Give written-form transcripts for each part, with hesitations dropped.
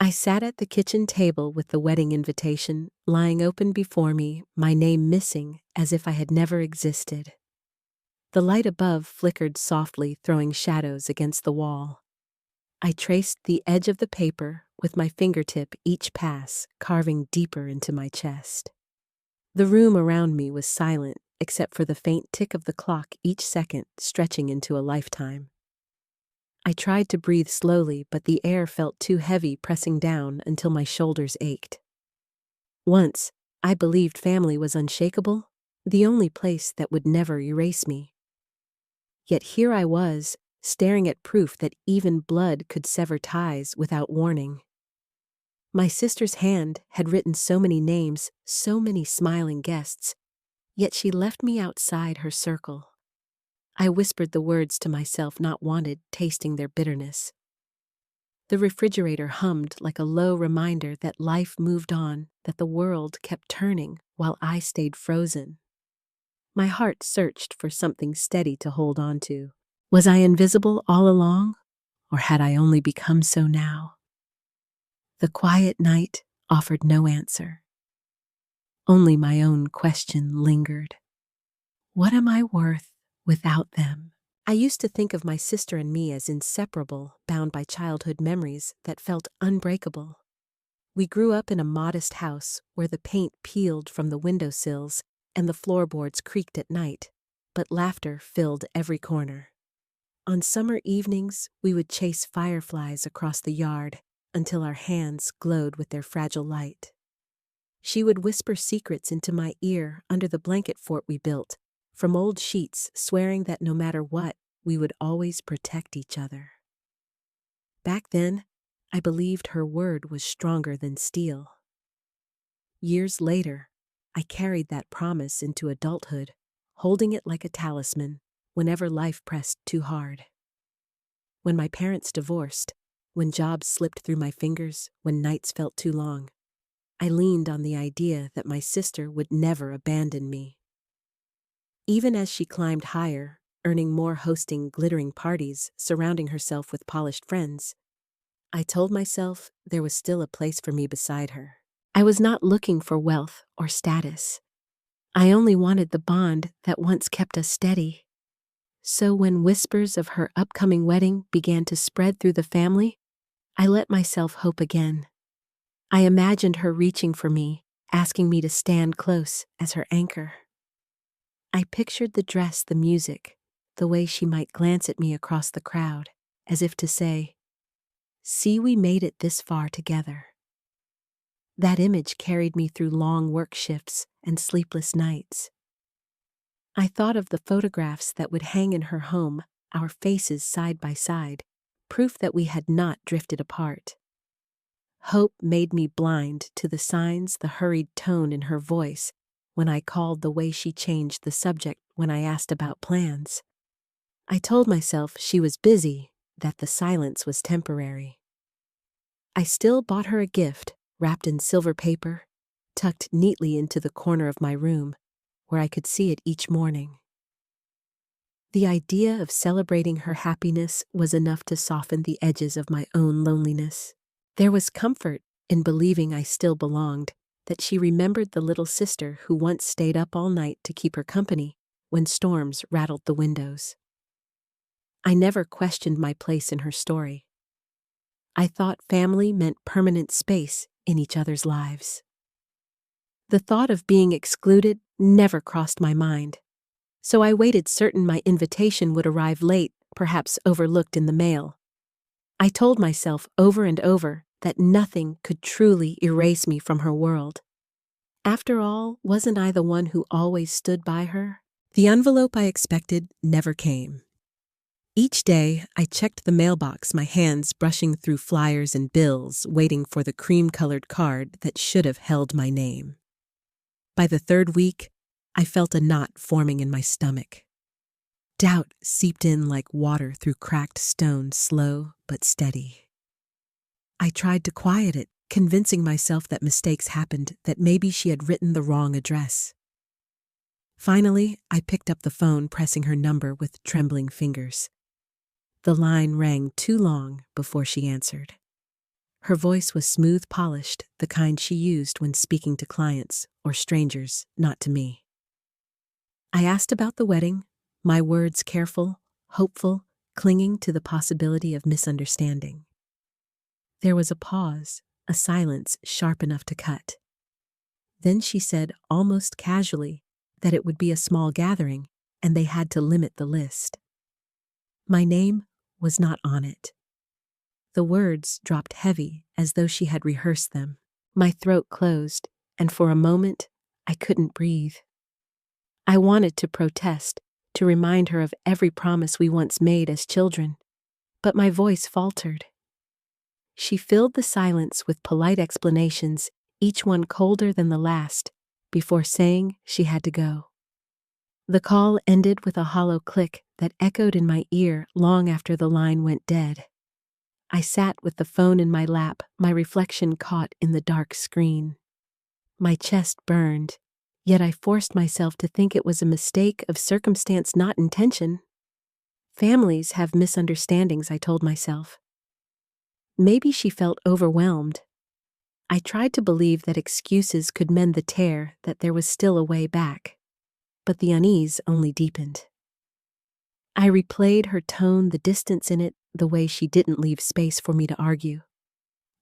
I sat at the kitchen table with the wedding invitation lying open before me, my name missing as if I had never existed. The light above flickered softly, throwing shadows against the wall. I traced the edge of the paper with my fingertip each pass, carving deeper into my chest. The room around me was silent, except for the faint tick of the clock each second stretching into a lifetime. I tried to breathe slowly, but the air felt too heavy, pressing down until my shoulders ached. Once, I believed family was unshakable, the only place that would never erase me. Yet here I was, staring at proof that even blood could sever ties without warning. My sister's hand had written so many names, so many smiling guests, yet she left me outside her circle. I whispered the words to myself, not wanted, tasting their bitterness. The refrigerator hummed like a low reminder that life moved on, that the world kept turning while I stayed frozen. My heart searched for something steady to hold on to. Was I invisible all along, or had I only become so now? The quiet night offered no answer. Only my own question lingered. What am I worth without them? I used to think of my sister and me as inseparable, bound by childhood memories that felt unbreakable. We grew up in a modest house where the paint peeled from the windowsills and the floorboards creaked at night, but laughter filled every corner. On summer evenings, we would chase fireflies across the yard until our hands glowed with their fragile light. She would whisper secrets into my ear under the blanket fort we built, from old sheets, swearing that no matter what, we would always protect each other. Back then, I believed her word was stronger than steel. Years later, I carried that promise into adulthood, holding it like a talisman whenever life pressed too hard. When my parents divorced, when jobs slipped through my fingers, when nights felt too long, I leaned on the idea that my sister would never abandon me. Even as she climbed higher, earning more, hosting glittering parties, surrounding herself with polished friends, I told myself there was still a place for me beside her. I was not looking for wealth or status. I only wanted the bond that once kept us steady. So when whispers of her upcoming wedding began to spread through the family, I let myself hope again. I imagined her reaching for me, asking me to stand close as her anchor. I pictured the dress, the music, the way she might glance at me across the crowd, as if to say, "See, we made it this far together." That image carried me through long work shifts and sleepless nights. I thought of the photographs that would hang in her home, our faces side by side, proof that we had not drifted apart. Hope made me blind to the signs, the hurried tone in her voice when I called, the way she changed the subject when I asked about plans. I told myself she was busy, that the silence was temporary. I still bought her a gift, wrapped in silver paper, tucked neatly into the corner of my room, where I could see it each morning. The idea of celebrating her happiness was enough to soften the edges of my own loneliness. There was comfort in believing I still belonged, that she remembered the little sister who once stayed up all night to keep her company when storms rattled the windows. I never questioned my place in her story. I thought family meant permanent space in each other's lives. The thought of being excluded never crossed my mind, so I waited, certain my invitation would arrive late, perhaps overlooked in the mail. I told myself over and over that nothing could truly erase me from her world. After all, wasn't I the one who always stood by her? The envelope I expected never came. Each day, I checked the mailbox, my hands brushing through flyers and bills, waiting for the cream-colored card that should have held my name. By the third week, I felt a knot forming in my stomach. Doubt seeped in like water through cracked stone, slow but steady. I tried to quiet it, convincing myself that mistakes happened, that maybe she had written the wrong address. Finally, I picked up the phone, pressing her number with trembling fingers. The line rang too long before she answered. Her voice was smooth polished, the kind she used when speaking to clients or strangers, not to me. I asked about the wedding, my words careful, hopeful, clinging to the possibility of misunderstanding. There was a pause, a silence sharp enough to cut. Then she said, almost casually, that it would be a small gathering and they had to limit the list. My name was not on it. The words dropped heavy as though she had rehearsed them. My throat closed, and for a moment, I couldn't breathe. I wanted to protest, to remind her of every promise we once made as children, but my voice faltered. She filled the silence with polite explanations, each one colder than the last, before saying she had to go. The call ended with a hollow click that echoed in my ear long after the line went dead. I sat with the phone in my lap, my reflection caught in the dark screen. My chest burned, yet I forced myself to think it was a mistake of circumstance, not intention. Families have misunderstandings, I told myself. Maybe she felt overwhelmed. I tried to believe that excuses could mend the tear, that there was still a way back. But the unease only deepened. I replayed her tone, the distance in it, the way she didn't leave space for me to argue.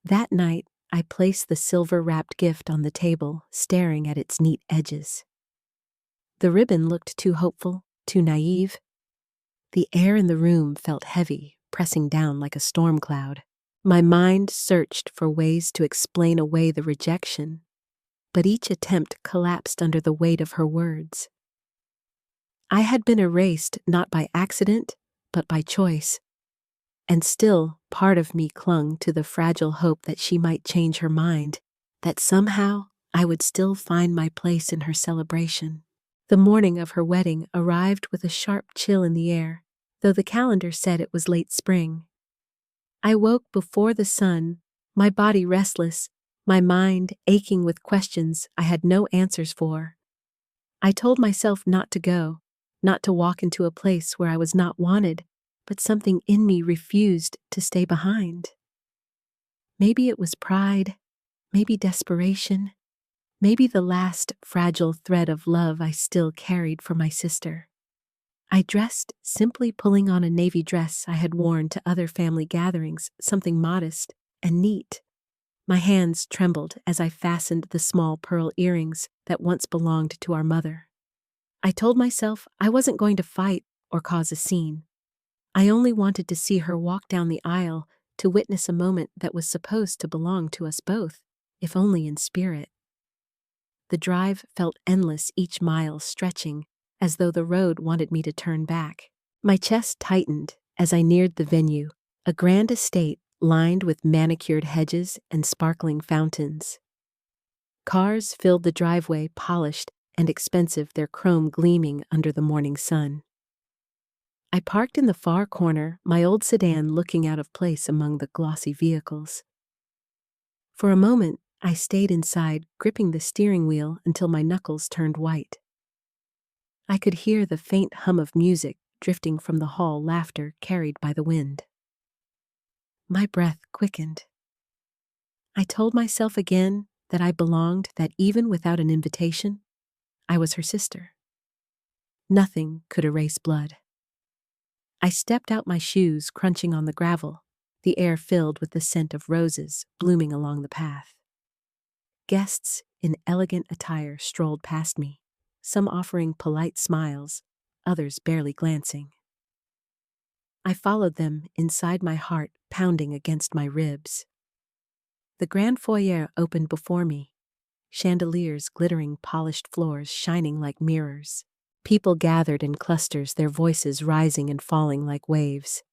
That night, I placed the silver-wrapped gift on the table, staring at its neat edges. The ribbon looked too hopeful, too naive. The air in the room felt heavy, pressing down like a storm cloud. My mind searched for ways to explain away the rejection, but each attempt collapsed under the weight of her words. I had been erased not by accident, but by choice. And still, part of me clung to the fragile hope that she might change her mind, that somehow I would still find my place in her celebration. The morning of her wedding arrived with a sharp chill in the air, though the calendar said it was late spring. I woke before the sun, my body restless, my mind aching with questions I had no answers for. I told myself not to go, not to walk into a place where I was not wanted, but something in me refused to stay behind. Maybe it was pride, maybe desperation, maybe the last fragile thread of love I still carried for my sister. I dressed, simply pulling on a navy dress I had worn to other family gatherings, something modest and neat. My hands trembled as I fastened the small pearl earrings that once belonged to our mother. I told myself I wasn't going to fight or cause a scene. I only wanted to see her walk down the aisle, to witness a moment that was supposed to belong to us both, if only in spirit. The drive felt endless, each mile stretching, as though the road wanted me to turn back. My chest tightened as I neared the venue, a grand estate lined with manicured hedges and sparkling fountains. Cars filled the driveway, polished and expensive, their chrome gleaming under the morning sun. I parked in the far corner, my old sedan looking out of place among the glossy vehicles. For a moment, I stayed inside, gripping the steering wheel until my knuckles turned white. I could hear the faint hum of music drifting from the hall, laughter carried by the wind. My breath quickened. I told myself again that I belonged, that even without an invitation, I was her sister. Nothing could erase blood. I stepped out, my shoes crunching on the gravel, the air filled with the scent of roses blooming along the path. Guests in elegant attire strolled past me, some offering polite smiles, others barely glancing. I followed them, inside my heart pounding against my ribs. The grand foyer opened before me, chandeliers glittering, polished floors shining like mirrors. People gathered in clusters, their voices rising and falling like waves.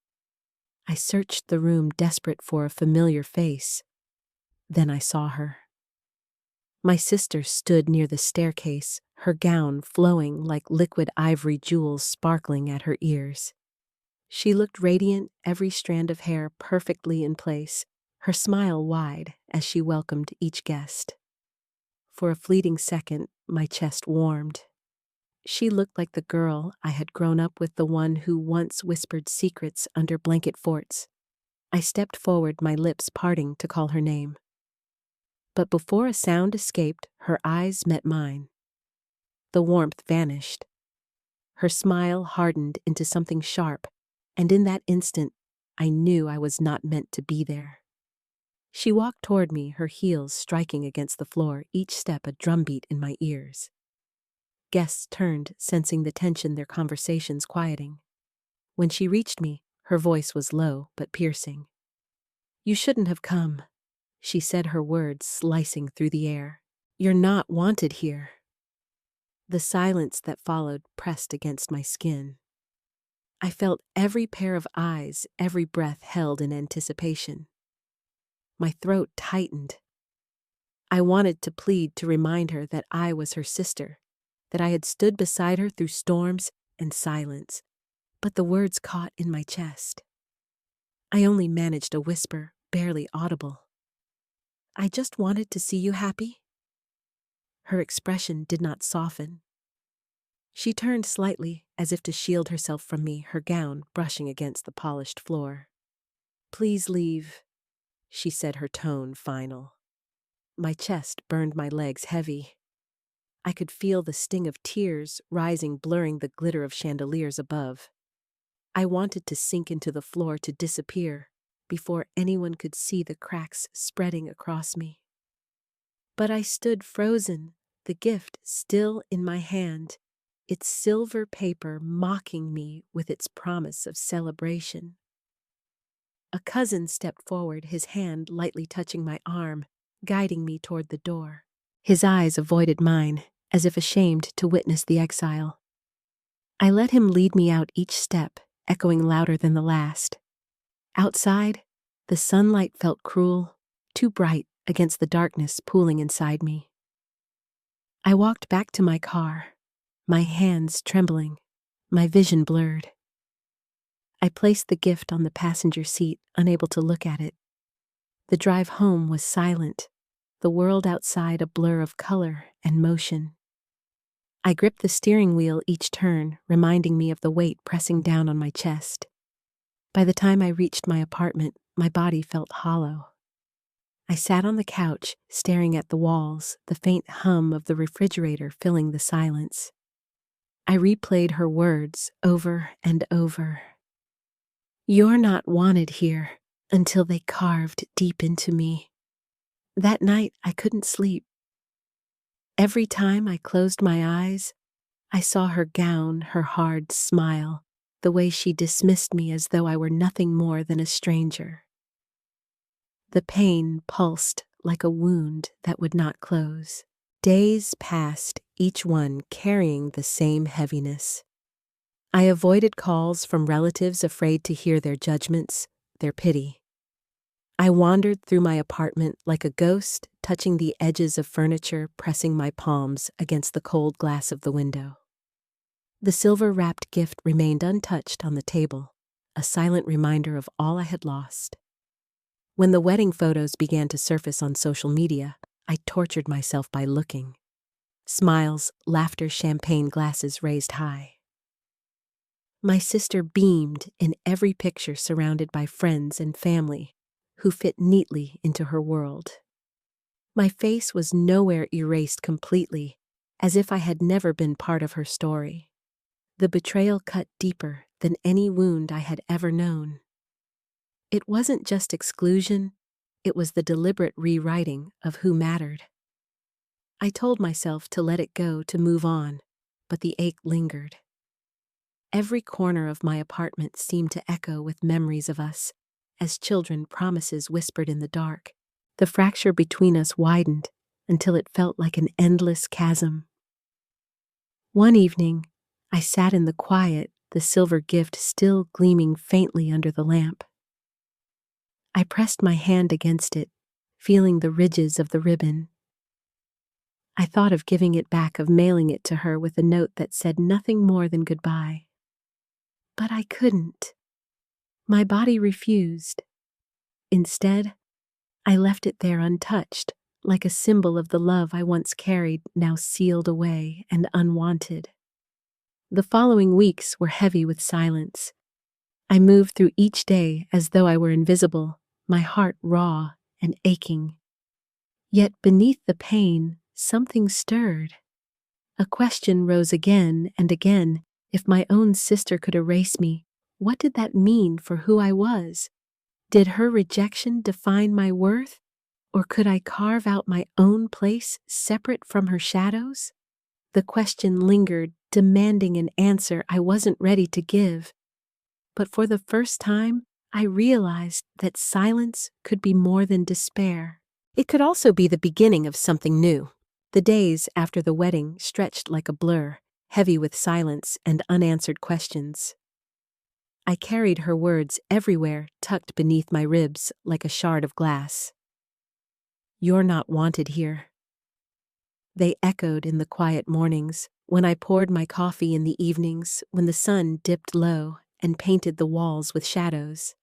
I searched the room, desperate for a familiar face. Then I saw her. My sister stood near the staircase, her gown flowing like liquid ivory, jewels sparkling at her ears. She looked radiant, every strand of hair perfectly in place, her smile wide as she welcomed each guest. For a fleeting second, my chest warmed. She looked like the girl I had grown up with, the one who once whispered secrets under blanket forts. I stepped forward, my lips parting to call her name. But before a sound escaped, her eyes met mine. The warmth vanished. Her smile hardened into something sharp, and in that instant, I knew I was not meant to be there. She walked toward me, her heels striking against the floor, each step a drumbeat in my ears. Guests turned, sensing the tension, their conversations quieting. When she reached me, her voice was low but piercing. "You shouldn't have come," she said, her words slicing through the air. "You're not wanted here." The silence that followed pressed against my skin. I felt every pair of eyes, every breath held in anticipation. My throat tightened. I wanted to plead, to remind her that I was her sister, that I had stood beside her through storms and silence, but the words caught in my chest. I only managed a whisper, barely audible. "I just wanted to see you happy." Her expression did not soften. She turned slightly, as if to shield herself from me, her gown brushing against the polished floor. "Please leave," she said, her tone final. My chest burned, my legs heavy. I could feel the sting of tears rising, blurring the glitter of chandeliers above. I wanted to sink into the floor, to disappear, before anyone could see the cracks spreading across me. But I stood frozen, the gift still in my hand, its silver paper mocking me with its promise of celebration. A cousin stepped forward, his hand lightly touching my arm, guiding me toward the door. His eyes avoided mine, as if ashamed to witness the exile. I let him lead me out, each step echoing louder than the last. Outside, the sunlight felt cruel, too bright against the darkness pooling inside me. I walked back to my car, my hands trembling, my vision blurred. I placed the gift on the passenger seat, unable to look at it. The drive home was silent, the world outside a blur of color and motion. I gripped the steering wheel each turn, reminding me of the weight pressing down on my chest. By the time I reached my apartment, my body felt hollow. I sat on the couch, staring at the walls, the faint hum of the refrigerator filling the silence. I replayed her words over and over. "You're not wanted here," until they carved deep into me. That night, I couldn't sleep. Every time I closed my eyes, I saw her gown, her hard smile, the way she dismissed me as though I were nothing more than a stranger. The pain pulsed like a wound that would not close. Days passed, each one carrying the same heaviness. I avoided calls from relatives, afraid to hear their judgments, their pity. I wandered through my apartment like a ghost, touching the edges of furniture, pressing my palms against the cold glass of the window. The silver-wrapped gift remained untouched on the table, a silent reminder of all I had lost. When the wedding photos began to surface on social media, I tortured myself by looking. Smiles, laughter, champagne glasses raised high. My sister beamed in every picture, surrounded by friends and family who fit neatly into her world. My face was nowhere erased completely, as if I had never been part of her story. The betrayal cut deeper than any wound I had ever known. It wasn't just exclusion, it was the deliberate rewriting of who mattered. I told myself to let it go, to move on, but the ache lingered. Every corner of my apartment seemed to echo with memories of us, as children, promises whispered in the dark. The fracture between us widened until it felt like an endless chasm. One evening, I sat in the quiet, the silver gift still gleaming faintly under the lamp. I pressed my hand against it, feeling the ridges of the ribbon. I thought of giving it back, of mailing it to her with a note that said nothing more than goodbye. But I couldn't. My body refused. Instead, I left it there untouched, like a symbol of the love I once carried, now sealed away and unwanted. The following weeks were heavy with silence. I moved through each day as though I were invisible, my heart raw and aching. Yet beneath the pain, something stirred. A question rose again and again. If my own sister could erase me, what did that mean for who I was? Did her rejection define my worth? Or could I carve out my own place separate from her shadows? The question lingered, demanding an answer I wasn't ready to give. But for the first time, I realized that silence could be more than despair. It could also be the beginning of something new. The days after the wedding stretched like a blur, heavy with silence and unanswered questions. I carried her words everywhere, tucked beneath my ribs like a shard of glass. "You're not wanted here." They echoed in the quiet mornings, when I poured my coffee in the evenings, when the sun dipped low and painted the walls with shadows.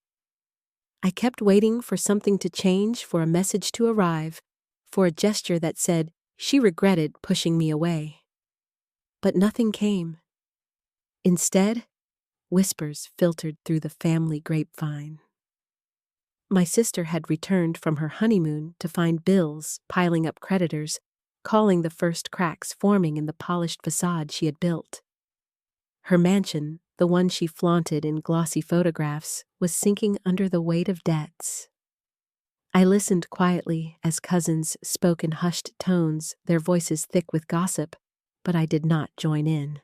I kept waiting for something to change, for a message to arrive, for a gesture that said she regretted pushing me away. But nothing came. Instead, whispers filtered through the family grapevine. My sister had returned from her honeymoon to find bills piling up creditors, calling the first cracks forming in the polished facade she had built. Her mansion, the one she flaunted in glossy photographs, was sinking under the weight of debts. I listened quietly as cousins spoke in hushed tones, their voices thick with gossip, but I did not join in.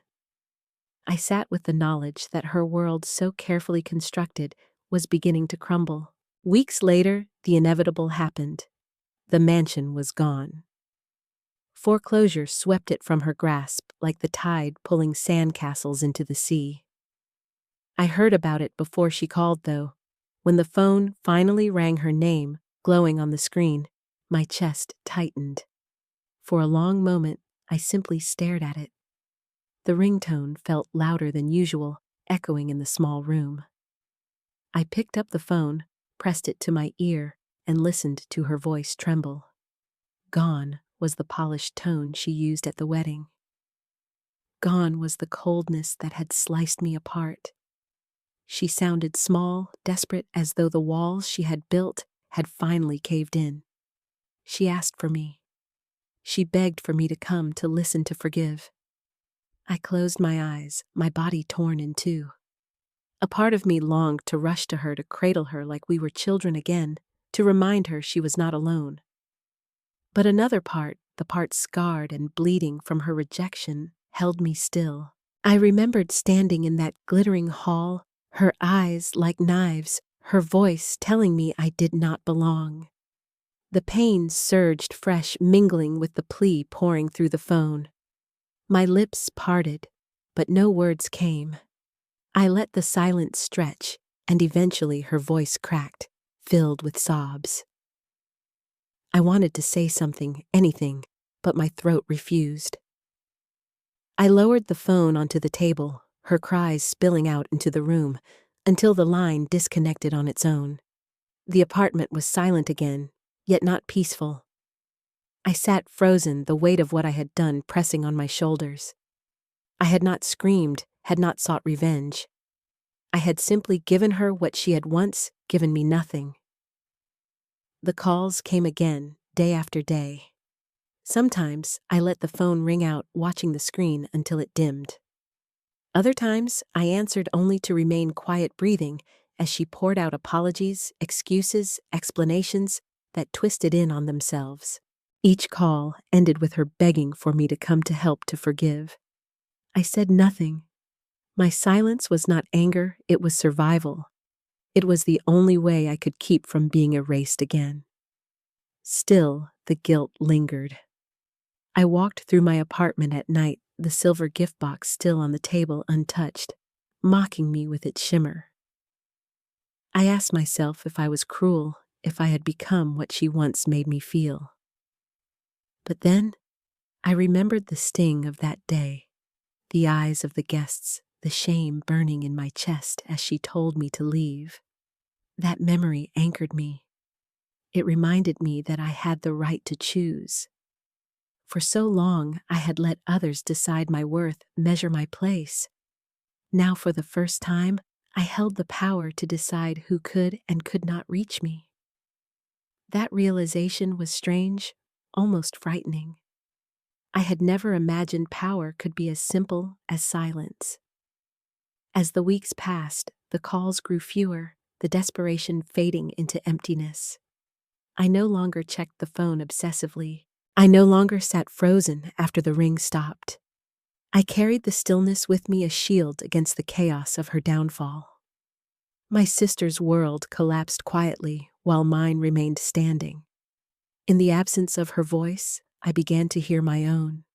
I sat with the knowledge that her world, so carefully constructed, was beginning to crumble. Weeks later, the inevitable happened. The mansion was gone. Foreclosure swept it from her grasp like the tide pulling sandcastles into the sea. I heard about it before she called, though. When the phone finally rang her name, glowing on the screen, my chest tightened. For a long moment, I simply stared at it. The ringtone felt louder than usual, echoing in the small room. I picked up the phone, pressed it to my ear, and listened to her voice tremble. Gone was the polished tone she used at the wedding. Gone was the coldness that had sliced me apart. She sounded small, desperate, as though the walls she had built had finally caved in. She asked for me. She begged for me to come, to listen, to forgive. I closed my eyes, my body torn in two. A part of me longed to rush to her, to cradle her like we were children again, to remind her she was not alone. But another part, the part scarred and bleeding from her rejection, held me still. I remembered standing in that glittering hall, her eyes like knives, her voice telling me I did not belong. The pain surged fresh, mingling with the plea pouring through the phone. My lips parted, but no words came. I let the silence stretch, and eventually her voice cracked, filled with sobs. I wanted to say something, anything, but my throat refused. I lowered the phone onto the table, her cries spilling out into the room, until the line disconnected on its own. The apartment was silent again, yet not peaceful. I sat frozen, the weight of what I had done pressing on my shoulders. I had not screamed, had not sought revenge. I had simply given her what she had once given me: nothing. The calls came again, day after day. Sometimes I let the phone ring out, watching the screen until it dimmed. Other times I answered only to remain quiet, breathing, as she poured out apologies, excuses, explanations that twisted in on themselves. Each call ended with her begging for me to come, to help, to forgive. I said nothing. My silence was not anger, it was survival. It was the only way I could keep from being erased again. Still, the guilt lingered. I walked through my apartment at night, the silver gift box still on the table untouched, mocking me with its shimmer. I asked myself if I was cruel, if I had become what she once made me feel. But then, I remembered the sting of that day, the eyes of the guests, the shame burning in my chest as she told me to leave. That memory anchored me. It reminded me that I had the right to choose. For so long, I had let others decide my worth, measure my place. Now, for the first time, I held the power to decide who could and could not reach me. That realization was strange, almost frightening. I had never imagined power could be as simple as silence. As the weeks passed, the calls grew fewer, the desperation fading into emptiness. I no longer checked the phone obsessively. I no longer sat frozen after the ring stopped. I carried the stillness with me, a shield against the chaos of her downfall. My sister's world collapsed quietly while mine remained standing. In the absence of her voice, I began to hear my own.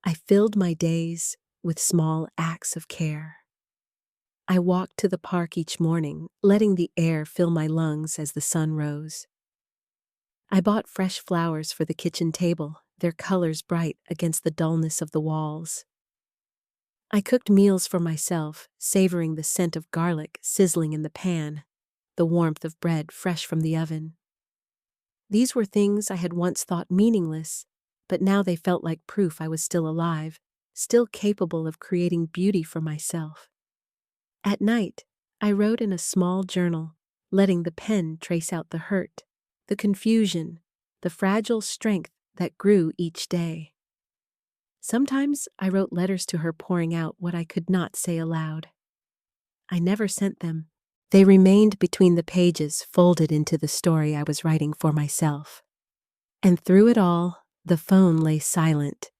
I filled my days with small acts of care. I walked to the park each morning, letting the air fill my lungs as the sun rose. I bought fresh flowers for the kitchen table, their colors bright against the dullness of the walls. I cooked meals for myself, savoring the scent of garlic sizzling in the pan, the warmth of bread fresh from the oven. These were things I had once thought meaningless, but now they felt like proof I was still alive, still capable of creating beauty for myself. At night, I wrote in a small journal, letting the pen trace out the hurt, the confusion, the fragile strength that grew each day. Sometimes I wrote letters to her, pouring out what I could not say aloud. I never sent them. They remained between the pages, folded into the story I was writing for myself. And through it all, the phone lay silent,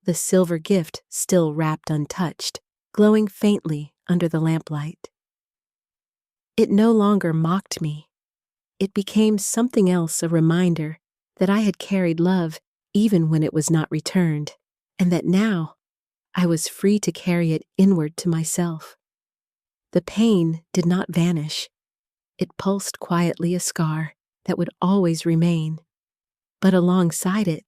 the silver gift still wrapped untouched, glowing faintly under the lamplight. It no longer mocked me. It became something else, a reminder that I had carried love even when it was not returned, and that now I was free to carry it inward to myself. The pain did not vanish. It pulsed quietly, a scar that would always remain. But alongside it,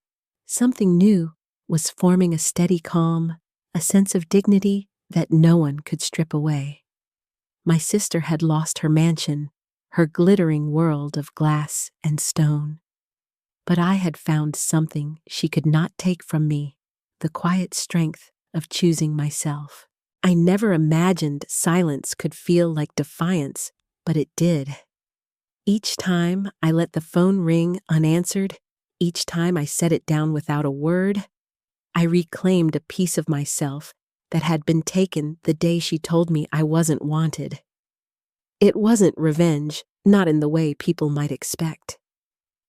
something new was forming, a steady calm, a sense of dignity that no one could strip away. My sister had lost her mansion, her glittering world of glass and stone. But I had found something she could not take from me, the quiet strength of choosing myself. I never imagined silence could feel like defiance, but it did. Each time I let the phone ring unanswered, each time I set it down without a word, I reclaimed a piece of myself that had been taken the day she told me I wasn't wanted. It wasn't revenge, not in the way people might expect.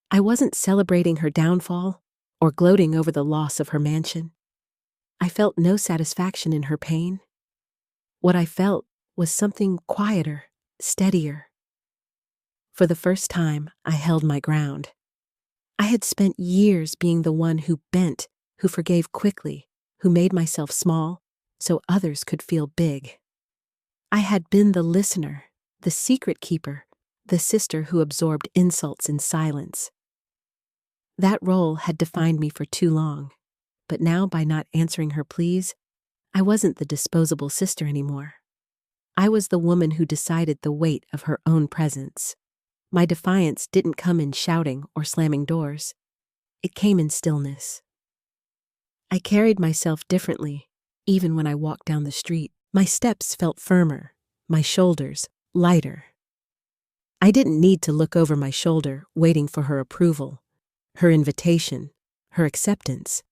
I wasn't celebrating her downfall or gloating over the loss of her mansion. I felt no satisfaction in her pain. What I felt was something quieter, steadier. For the first time, I held my ground. I had spent years being the one who bent, who forgave quickly, who made myself small so others could feel big. I had been the listener, the secret keeper, the sister who absorbed insults in silence. That role had defined me for too long, but now, by not answering her pleas, I wasn't the disposable sister anymore. I was the woman who decided the weight of her own presence. My defiance didn't come in shouting or slamming doors. It came in stillness. I carried myself differently, even when I walked down the street. My steps felt firmer, my shoulders lighter. I didn't need to look over my shoulder, waiting for her approval, her invitation, her acceptance.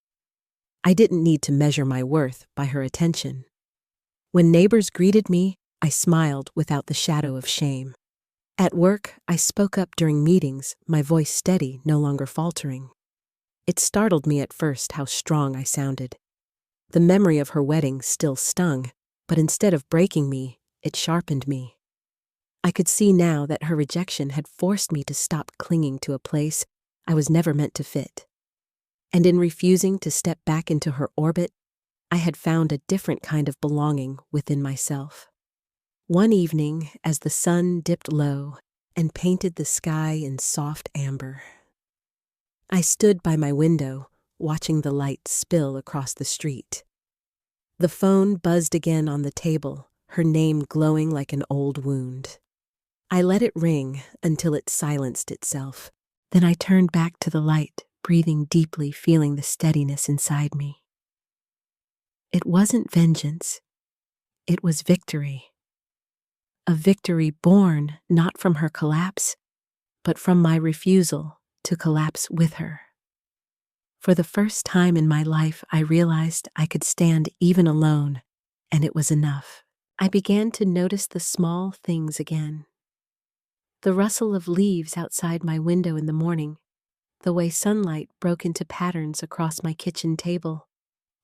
I didn't need to measure my worth by her attention. When neighbors greeted me, I smiled without the shadow of shame. At work, I spoke up during meetings, my voice steady, no longer faltering. It startled me at first how strong I sounded. The memory of her wedding still stung, but instead of breaking me, it sharpened me. I could see now that her rejection had forced me to stop clinging to a place I was never meant to fit. And in refusing to step back into her orbit, I had found a different kind of belonging within myself. One evening, as the sun dipped low and painted the sky in soft amber, I stood by my window, watching the light spill across the street. The phone buzzed again on the table, her name glowing like an old wound. I let it ring until it silenced itself. Then I turned back to the light, breathing deeply, feeling the steadiness inside me. It wasn't vengeance. It was victory. a victory born not from her collapse, but from my refusal to collapse with her. For the first time in my life, I realized I could stand even alone, and it was enough. I began to notice the small things again. The rustle of leaves outside my window in the morning, the way sunlight broke into patterns across my kitchen table,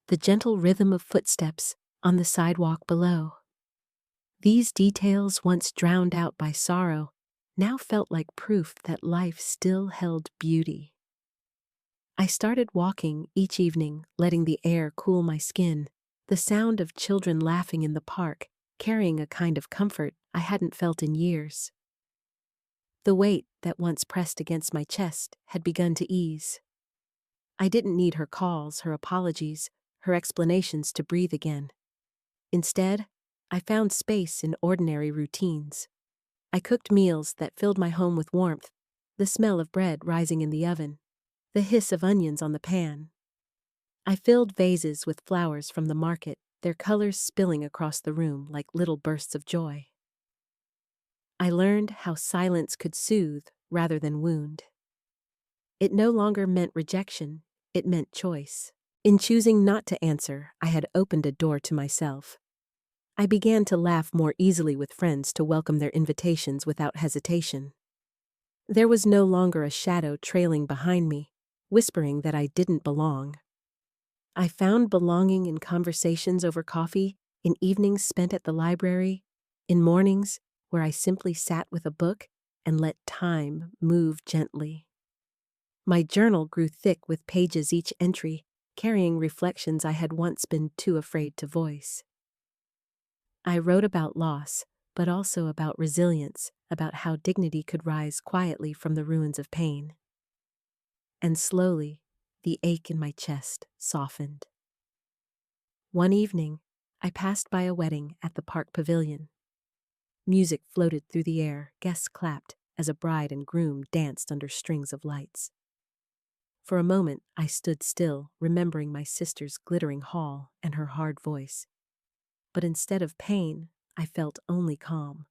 the gentle rhythm of footsteps on the sidewalk below. These details, once drowned out by sorrow, now felt like proof that life still held beauty. I started walking each evening, letting the air cool my skin, the sound of children laughing in the park, carrying a kind of comfort I hadn't felt in years. The weight that once pressed against my chest had begun to ease. I didn't need her calls, her apologies, her explanations to breathe again. Instead, I found space in ordinary routines. I cooked meals that filled my home with warmth, the smell of bread rising in the oven, the hiss of onions on the pan. I filled vases with flowers from the market, their colors spilling across the room like little bursts of joy. I learned how silence could soothe rather than wound. It no longer meant rejection, it meant choice. In choosing not to answer, I had opened a door to myself. I began to laugh more easily with friends, to welcome their invitations without hesitation. There was no longer a shadow trailing behind me, whispering that I didn't belong. I found belonging in conversations over coffee, in evenings spent at the library, in mornings where I simply sat with a book and let time move gently. My journal grew thick with pages, each entry carrying reflections I had once been too afraid to voice. I wrote about loss, but also about resilience, about how dignity could rise quietly from the ruins of pain. And slowly, the ache in my chest softened. One evening, I passed by a wedding at the park pavilion. Music floated through the air, guests clapped as a bride and groom danced under strings of lights. For a moment, I stood still, remembering my sister's glittering hall and her hard voice. But instead of pain, I felt only calm.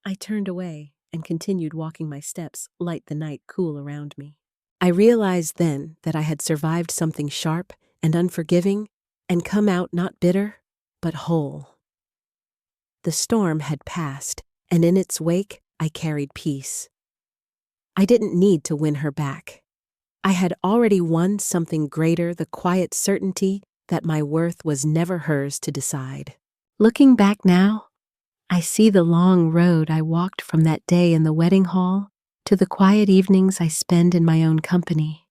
I turned away and continued walking my steps, light the night cool around me. I realized then that I had survived something sharp and unforgiving and come out not bitter, but whole. The storm had passed, and in its wake, I carried peace. I didn't need to win her back. I had already won something greater, the quiet certainty that my worth was never hers to decide. Looking back now, I see the long road I walked from that day in the wedding hall to the quiet evenings I spend in my own company.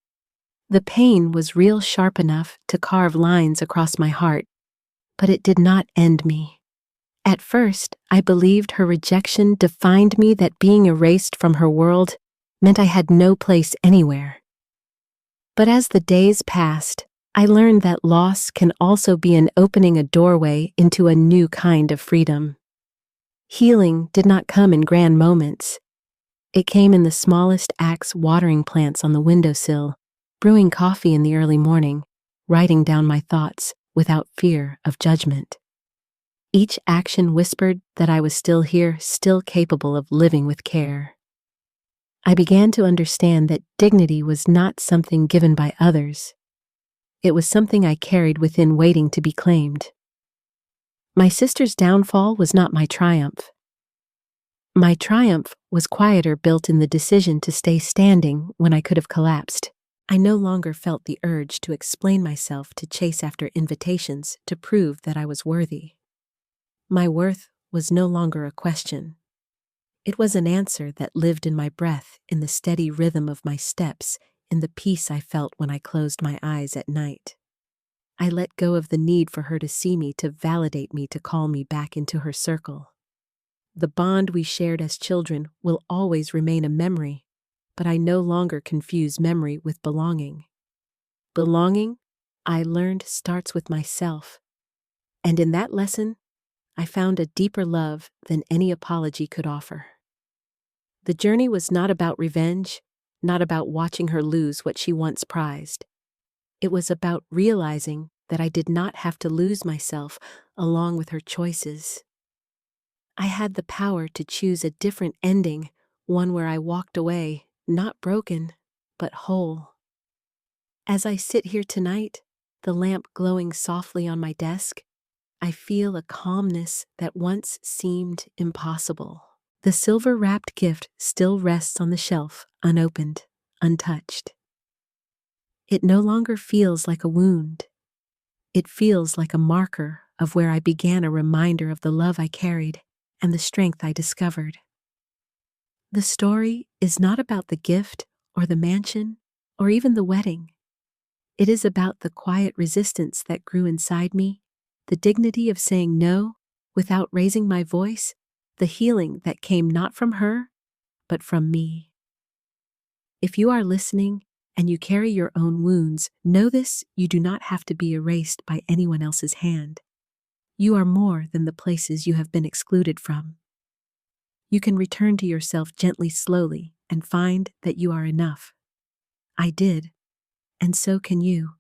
The pain was real sharp enough to carve lines across my heart, but it did not end me. At first, I believed her rejection defined me, that being erased from her world meant I had no place anywhere. But as the days passed, I learned that loss can also be an opening, a doorway into a new kind of freedom. Healing did not come in grand moments. It came in the smallest acts: watering plants on the windowsill, brewing coffee in the early morning, writing down my thoughts without fear of judgment. Each action whispered that I was still here, still capable of living with care. I began to understand that dignity was not something given by others. It was something I carried within, waiting to be claimed. My sister's downfall was not my triumph. My triumph was quieter, built in the decision to stay standing when I could have collapsed. I no longer felt the urge to explain myself, to chase after invitations, to prove that I was worthy. My worth was no longer a question. It was an answer that lived in my breath, in the steady rhythm of my steps, in the peace I felt when I closed my eyes at night. I let go of the need for her to see me, to validate me, to call me back into her circle. The bond we shared as children will always remain a memory, but I no longer confuse memory with belonging. Belonging, I learned, starts with myself, and in that lesson, I found a deeper love than any apology could offer. The journey was not about revenge, not about watching her lose what she once prized. It was about realizing that I did not have to lose myself along with her choices. I had the power to choose a different ending, one where I walked away, not broken, but whole. As I sit here tonight, the lamp glowing softly on my desk, I feel a calmness that once seemed impossible. The silver-wrapped gift still rests on the shelf, unopened, untouched. It no longer feels like a wound. It feels like a marker of where I began, a reminder of the love I carried and the strength I discovered. The story is not about the gift or the mansion or even the wedding. It is about the quiet resistance that grew inside me, the dignity of saying no without raising my voice, the healing that came not from her, but from me. If you are listening and you carry your own wounds, know this: you do not have to be erased by anyone else's hand. You are more than the places you have been excluded from. You can return to yourself gently, slowly, and find that you are enough. I did, and so can you.